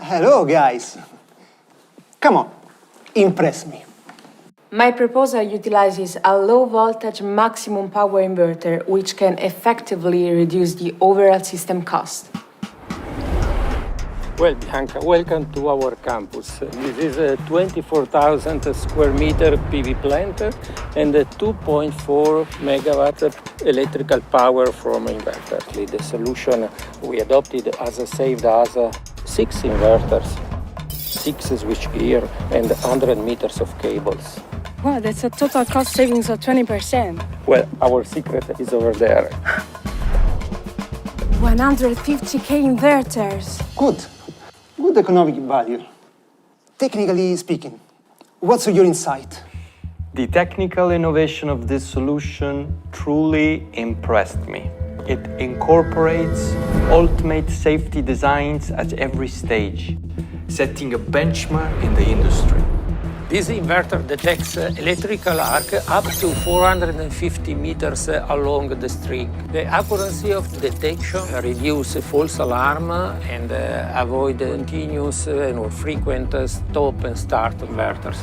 Hello, guys. Come on, impress me. My proposal utilizes a low-voltage maximum power inverter, which can effectively reduce the overall system cost. Well, Bianca, welcome to our campus. This is a 24,000 square meter PV plant and a 2.4 megawatt electrical power from inverter. The solution we adopted saved us 6 inverters, 6 switchgear, and 100 meters of cables. Wow, that's a total cost savings of 20%. Well, our secret is over there. 150K inverters. Good economic value. Technically speaking, what's your insight? The technical innovation of this solution truly impressed me. It incorporates ultimate safety designs at every stage, setting a benchmark in the industry. This inverter detects electrical arc up to 450 meters along the string. The accuracy of detection reduces false alarm and avoid continuous or frequent stop and start inverters.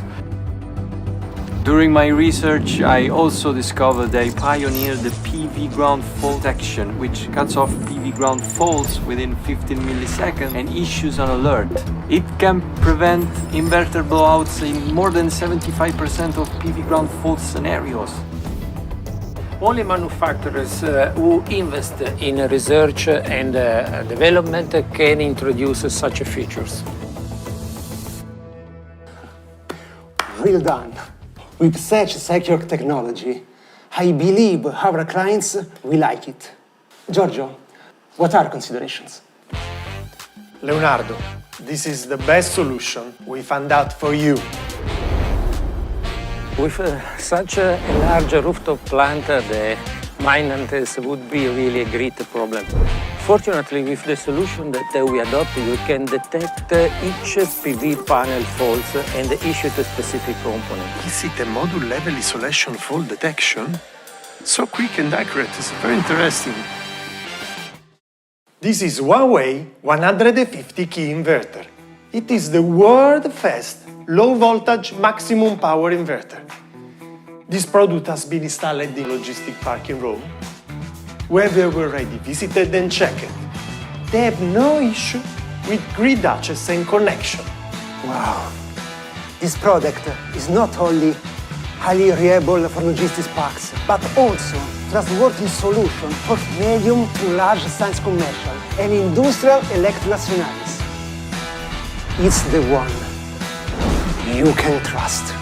During my research, I also discovered they pioneered the PV ground fault detection, which cuts off PV ground faults within 15 milliseconds and issues an alert. It can prevent inverter blowouts in more than 75% of PV ground fault scenarios. Only manufacturers who invest in research and development can introduce such features. Well done. With such secure technology, I believe our clients will like it. Giorgio, what are considerations? Leonardo, this is the best solution we found out for you. With such a large rooftop plant, the maintenance would be really a great problem. Fortunately, with the solution that we adopted, we can detect each PV panel faults and issue the specific component. Is it a module-level isolation fault detection? So quick and accurate, it's very interesting. This is Huawei 150K Inverter. It is the world's first low-voltage maximum power inverter. This product has been installed in the logistic park in Rome, where we have already visited and checked. They have no issue with grid access and connection. Wow. This product is not only highly reliable for logistics parks, but also trustworthy solution for medium to large size commercial and industrial electrical scenarios. It's the one you can trust.